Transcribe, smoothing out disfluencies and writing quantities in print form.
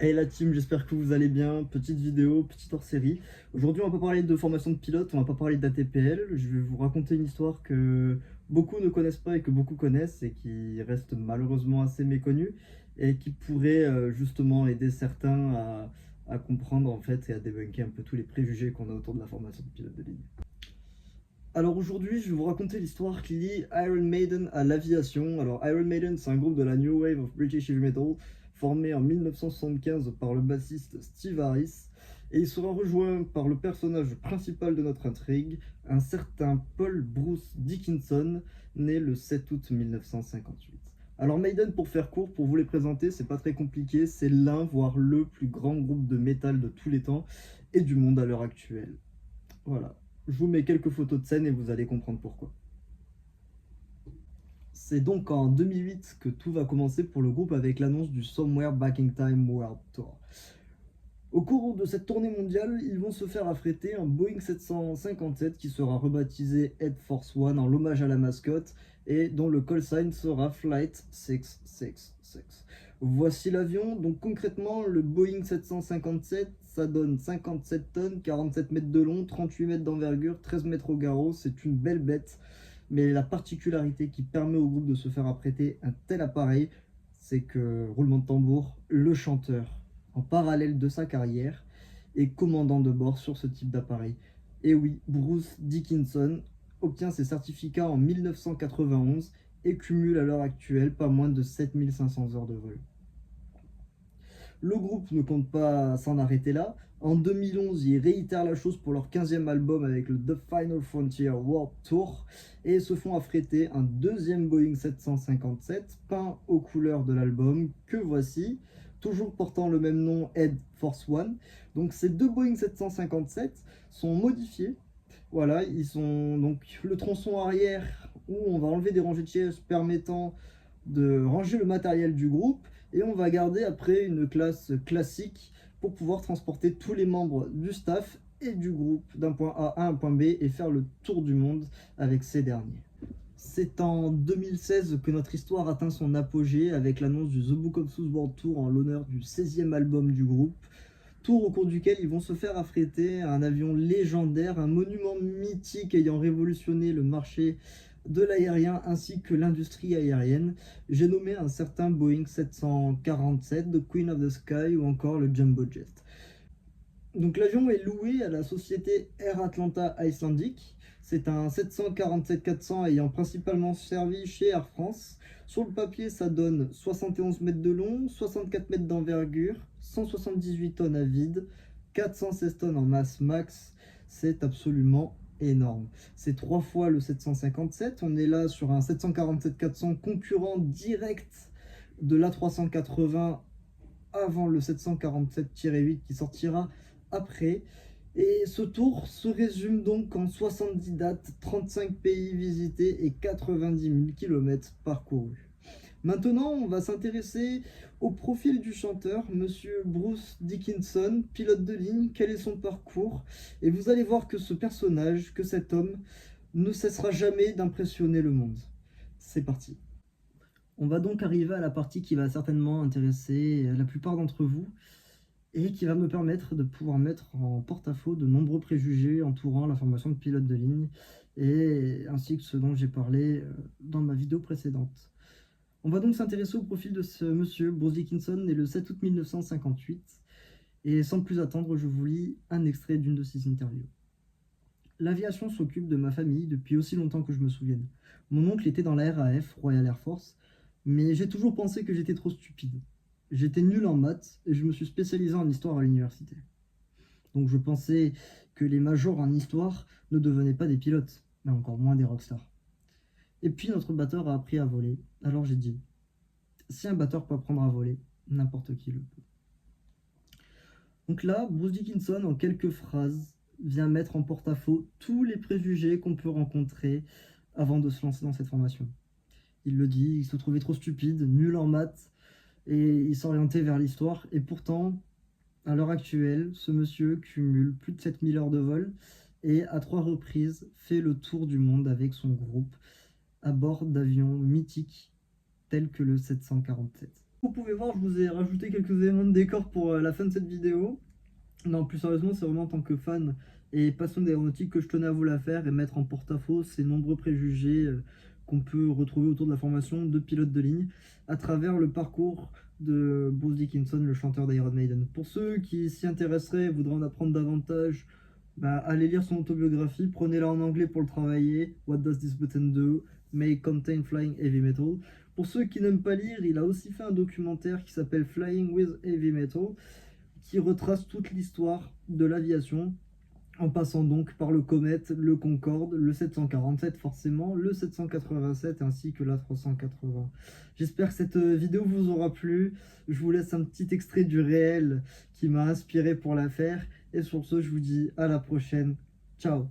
Hey la team, j'espère que vous allez bien. Petite vidéo, petite hors-série. Aujourd'hui, on va pas parler de formation de pilote, on va pas parler d'ATPL. Je vais vous raconter une histoire que beaucoup ne connaissent pas et que beaucoup connaissent et qui reste malheureusement assez méconnue et qui pourrait justement aider certains à comprendre en fait et à débunker un peu tous les préjugés qu'on a autour de la formation de pilote de ligne. Alors aujourd'hui, je vais vous raconter l'histoire qui lie Iron Maiden à l'aviation. Alors Iron Maiden, c'est un groupe de la New Wave of British Heavy Metal formé en 1975 par le bassiste Steve Harris et il sera rejoint par le personnage principal de notre intrigue, un certain Paul Bruce Dickinson, né le 7 août 1958. Alors Maiden, pour faire court, pour vous les présenter, c'est pas très compliqué, c'est l'un, voire le plus grand groupe de métal de tous les temps et du monde à l'heure actuelle. Voilà. Je vous mets quelques photos de scène et vous allez comprendre pourquoi. C'est donc en 2008 que tout va commencer pour le groupe avec l'annonce du Somewhere Back in Time World Tour. Au cours de cette tournée mondiale, ils vont se faire affréter un Boeing 757 qui sera rebaptisé Air Force One en l'hommage à la mascotte et dont le call sign sera Flight 666. Voici l'avion. Donc concrètement, le Boeing 757, ça donne 57 tonnes, 47 mètres de long, 38 mètres d'envergure, 13 mètres au garrot. C'est une belle bête. Mais la particularité qui permet au groupe de se faire apprêter un tel appareil, c'est que, roulement de tambour, le chanteur, en parallèle de sa carrière, est commandant de bord sur ce type d'appareil. Et oui, Bruce Dickinson obtient ses certificats en 1991 et cumule à l'heure actuelle pas moins de 7500 heures de vol. Le groupe ne compte pas s'en arrêter là. En 2011, ils réitèrent la chose pour leur 15e album avec le The Final Frontier World Tour et se font affréter un deuxième Boeing 757 peint aux couleurs de l'album que voici, toujours portant le même nom, Air Force One. Donc ces deux Boeing 757 sont modifiés. Voilà, ils sont donc le tronçon arrière où on va enlever des rangées de sièges permettant de ranger le matériel du groupe et on va garder après une classe classique pour pouvoir transporter tous les membres du staff et du groupe d'un point A à un point B et faire le tour du monde avec ces derniers. C'est en 2016 que notre histoire atteint son apogée avec l'annonce du The Book of Souls World Tour en l'honneur du 16e album du groupe. Tour au cours duquel ils vont se faire affréter un avion légendaire, un monument mythique ayant révolutionné le marché de l'aérien ainsi que l'industrie aérienne. J'ai nommé un certain Boeing 747, The Queen of the Sky ou encore le Jumbo Jet. Donc l'avion est loué à la société Air Atlanta Icelandic. C'est un 747-400 ayant principalement servi chez Air France. Sur le papier, ça donne 71 mètres de long, 64 mètres d'envergure, 178 tonnes à vide, 416 tonnes en masse max. C'est absolument énorme. C'est 3 fois le 757. On est là sur un 747-400 concurrent direct de l'A380 avant le 747-8 qui sortira après. Et ce tour se résume donc en 70 dates, 35 pays visités et 90 000 km parcourus. Maintenant, on va s'intéresser au profil du chanteur, monsieur Bruce Dickinson, pilote de ligne, quel est son parcours. Et vous allez voir que ce personnage, que cet homme, ne cessera jamais d'impressionner le monde. C'est parti. On va donc arriver à la partie qui va certainement intéresser la plupart d'entre vous et qui va me permettre de pouvoir mettre en porte-à-faux de nombreux préjugés entourant la formation de pilote de ligne et ainsi que ce dont j'ai parlé dans ma vidéo précédente. On va donc s'intéresser au profil de ce monsieur, Bruce Dickinson, né le 7 août 1958. Et sans plus attendre, je vous lis un extrait d'une de ses interviews. L'aviation s'occupe de ma famille depuis aussi longtemps que je me souvienne. Mon oncle était dans la RAF, Royal Air Force, mais j'ai toujours pensé que j'étais trop stupide. J'étais nul en maths et je me suis spécialisé en histoire à l'université. Donc je pensais que les majors en histoire ne devenaient pas des pilotes, mais encore moins des rockstars. Et puis notre batteur a appris à voler, alors j'ai dit, si un batteur peut apprendre à voler, n'importe qui le peut. Donc là, Bruce Dickinson, en quelques phrases, vient mettre en porte-à-faux tous les préjugés qu'on peut rencontrer avant de se lancer dans cette formation. Il le dit, il se trouvait trop stupide, nul en maths, et il s'orientait vers l'histoire. Et pourtant, à l'heure actuelle, ce monsieur cumule plus de 7000 heures de vol et à 3 reprises fait le tour du monde avec son groupe à bord d'avions mythiques tels que le 747. Vous pouvez voir, je vous ai rajouté quelques éléments de décor pour la fin de cette vidéo. Non, plus sérieusement, c'est vraiment en tant que fan et passionné d'aéronautique que je tenais à vous la faire et mettre en porte-à-faux ces nombreux préjugés qu'on peut retrouver autour de la formation de pilote de ligne à travers le parcours de Bruce Dickinson, le chanteur d'Iron Maiden. Pour ceux qui s'y intéresseraient, voudraient en apprendre davantage, bah, allez lire son autobiographie, prenez-la en anglais pour le travailler. What does this button do? May contain flying heavy metal. Pour ceux qui n'aiment pas lire, il a aussi fait un documentaire qui s'appelle Flying with Heavy Metal, qui retrace toute l'histoire de l'aviation, en passant donc par le Comet, le Concorde, le 747 forcément, le 787 ainsi que l'A380. J'espère que cette vidéo vous aura plu. Je vous laisse un petit extrait du réel qui m'a inspiré pour la faire. Et sur ce, je vous dis à la prochaine. Ciao.